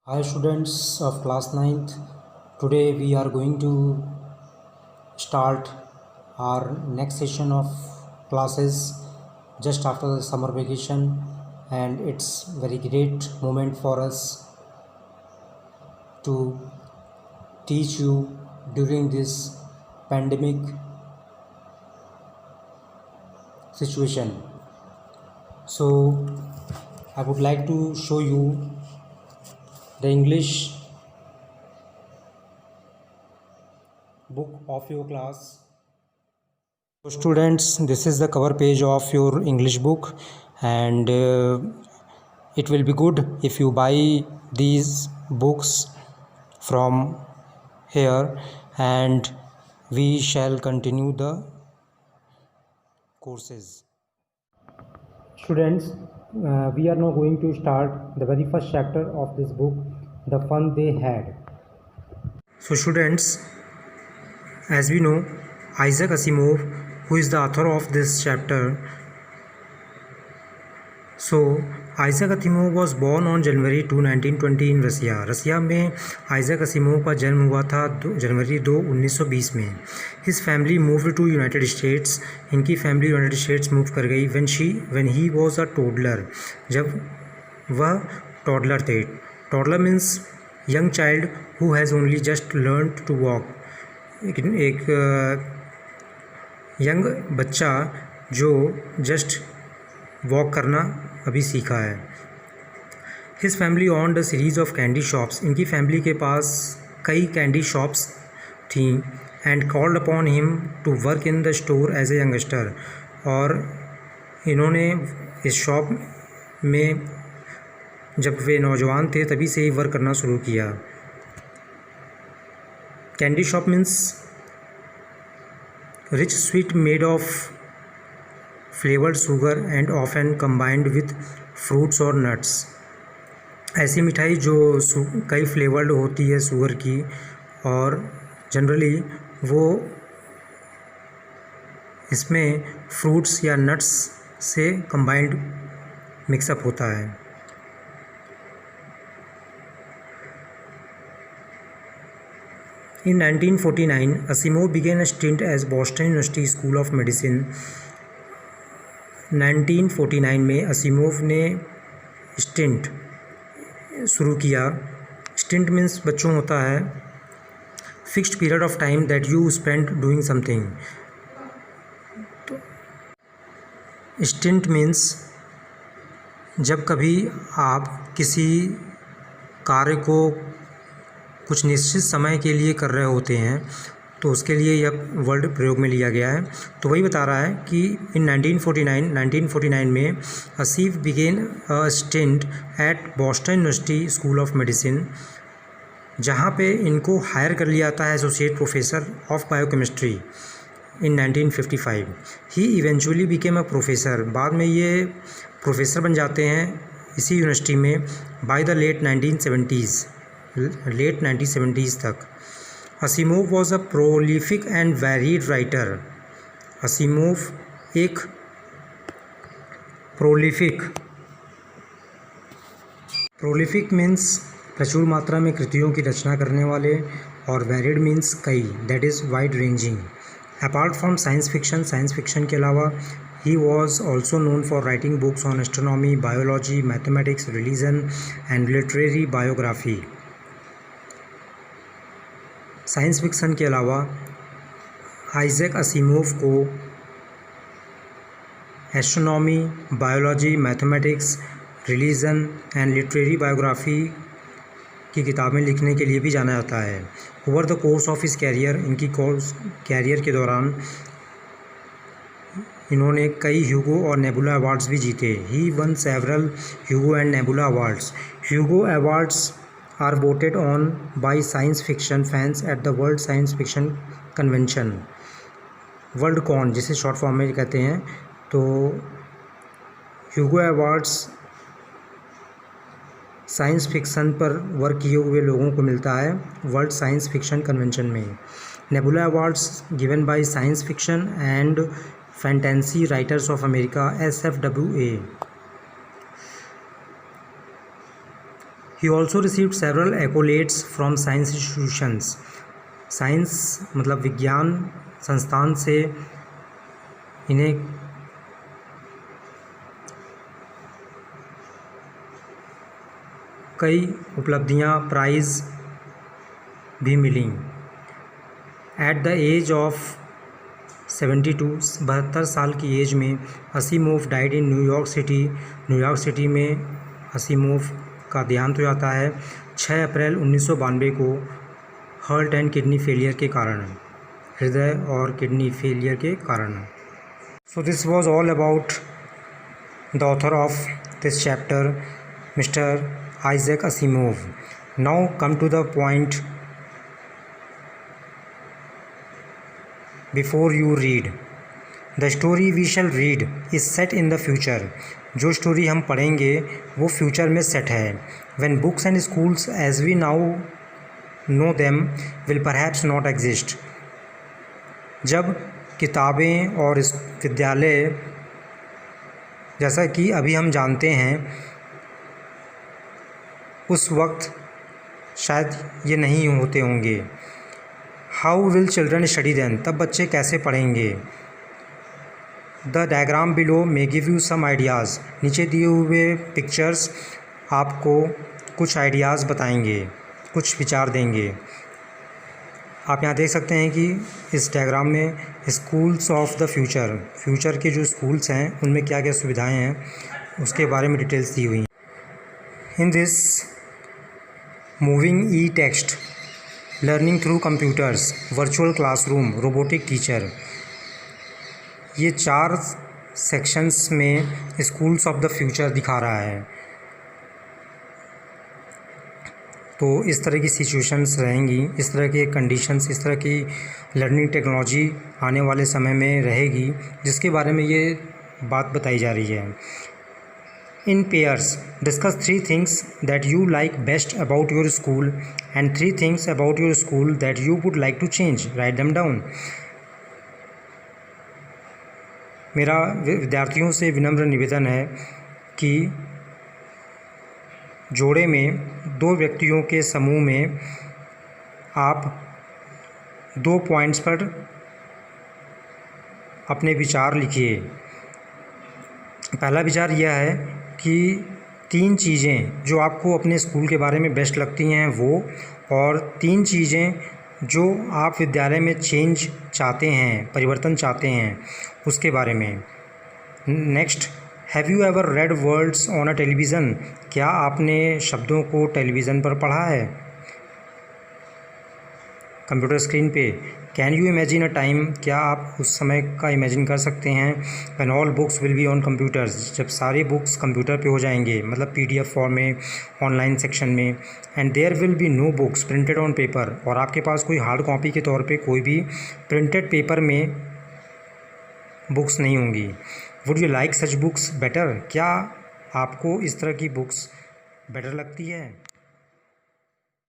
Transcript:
Hi students of class ninth. Today we are going to start our next session of classes just after the summer vacation, and it's very great moment for us to teach you during this pandemic situation. So I would like to show you the English book of your class. So students, this is the cover page of your English book, and it will be good if you buy these books from here, and we shall continue the courses. Students, we are now going to start the very first chapter of this book, The Fun They Had. So students, as we know, Isaac Asimov, who is the author of this chapter, so Isaac Asimov was born on January 2, 1920 in Russia. रसिया में Isaac Asimov का जन्म हुआ था जनवरी 2, 1920 में. His family moved to United States. इनकी family United states move कर गई when he was a toddler. जब वह टॉडलर थे. Toddler means young child who has only just learned to walk. एक यंग बच्चा जो जस्ट वॉक करना अभी सीखा है. His family owned a series of candy shops. इनकी फैमिली के पास कई कैंडी शॉप्स थीं. And called upon him to work in the store as a youngster. और इन्होंने इस शॉप में जब वे नौजवान थे तभी से ही वर्क करना शुरू किया. Candy shop means rich sweet made of flavoured sugar and often combined with fruits और नट्स. ऐसी मिठाई जो कई फ्लेवर्ड होती है शुगर की, और जनरली वो इसमें फ्रूट्स या नट्स से कम्बाइंड मिक्सअप होता है. In 1949, Asimov began a stint as Boston University School of Medicine. 1949 में असीमोव ने स्टिंट शुरू किया. स्टिंट मीन्स बच्चों होता है fixed period of time that you spend doing something. Stint means जब कभी आप किसी कार्य को कुछ निश्चित समय के लिए कर रहे होते हैं तो उसके लिए यह वर्ड प्रयोग में लिया गया है. तो वही बता रहा है कि इन 1949 में असीफ began a stint at Boston University School of Medicine, जहाँ पे इनको हायर कर लिया जाता है associate professor of biochemistry in 1955. He eventually became a professor. बाद में ये प्रोफेसर बन जाते हैं इसी यूनिवर्सिटी में बाय द लेट 1970s तक. Asimov was a prolific and varied writer. Asimov एक प्रोलिफिक मीन्स प्रचुर मात्रा में कृतियों की रचना करने वाले, और वेरिड मीन्स कई, that is wide ranging. Apart from science fiction के अलावा he was also known for writing books on astronomy, biology, mathematics, religion and literary biography. Science fiction के अलावा आइजैक असीमोव को astronomy, biology, mathematics, religion and literary biography की किताबें लिखने के लिए भी जाना जाता है. Over the course of his career, इनकी कैरियर के दौरान इन्होंने कई ह्यूगो और नेबुला अवार्ड्स भी जीते. He won several Hugo and Nebula awards. Hugo awards are voted on by science fiction fans at the World Science Fiction Convention, WorldCon जिसे short form में कहते हैं. तो ह्यूगो अवार्ड्स साइंस फिक्शन पर work किए हुए लोगों को मिलता है वर्ल्ड साइंस फिक्शन कन्वेंशन में. Nebula awards given by science fiction and fantasy writers of America, SFWA. He also received several accolades from science institutions. Science मतलब विज्ञान संस्थान से इन्हें कई उपलब्धियां, प्राइज़ भी मिली। एट द एज ऑफ 72 साल की एज में Asimov died in New York city. New York city में असीमोव का देहांत हो जाता है 6 अप्रैल 1992 को हार्ट एंड किडनी फेलियर के कारण, हृदय और किडनी फेलियर के कारण। So this was all about the author of this chapter, mister Isaac Asimov. Now come to the point before you read. The story we shall read is set in the future. जो story हम पढ़ेंगे वो future में set है। When books and schools as we now know them will perhaps not exist. जब किताबें और विद्यालय जैसा कि अभी हम जानते हैं उस वक्त शायद ये नहीं होते होंगे। How will children study then, तब बच्चे कैसे पढ़ेंगे। The diagram below may give you some ideas, नीचे दिए हुए पिक्चर्स आपको कुछ आइडियाज़ बताएंगे, कुछ विचार देंगे। आप यहाँ देख सकते हैं कि इस डायग्राम में schools of the future, future के जो स्कूल्स हैं उनमें क्या क्या सुविधाएं हैं उसके बारे में डिटेल्स दी हुई हैं। In this moving E text, learning through computers, virtual classroom, robotic teacher, ये 4 सेक्शंस में स्कूल्स ऑफ द फ्यूचर दिखा रहा है। तो इस तरह की सिचुएशंस रहेंगी, इस तरह के कंडीशंस, इस तरह की लर्निंग टेक्नोलॉजी आने वाले समय में रहेगी जिसके बारे में ये बात बताई जा रही है। In pairs discuss 3 things that you like best about your school and 3 things about your school that you would like to change, write them down. मेरा विद्यार्थियों से विनम्र निवेदन है कि जोड़े में 2 व्यक्तियों के समूह में आप 2 पॉइंट्स पर अपने विचार लिखिए। पहला विचार यह है कि 3 चीज़ें जो आपको अपने स्कूल के बारे में बेस्ट लगती हैं वो, और 3 चीज़ें जो आप विद्यालय में चेंज चाहते हैं, परिवर्तन चाहते हैं उसके बारे में। Next, have you ever read words on a television, क्या आपने शब्दों को टेलीविज़न पर पढ़ा है, कंप्यूटर स्क्रीन पे। Can you imagine a time, क्या आप उस समय का इमेजिन कर सकते हैं when all books will be on computers, जब सारी बुक्स कंप्यूटर पे हो जाएंगे, मतलब PDF फॉर्म में, ऑनलाइन सेक्शन में। And there will be no books printed on paper, और आपके पास कोई हार्ड कॉपी के तौर पे कोई भी प्रिंटेड पेपर में बुक्स नहीं होंगी। Would you like such books better, क्या आपको इस तरह की बुक्स बेटर लगती है।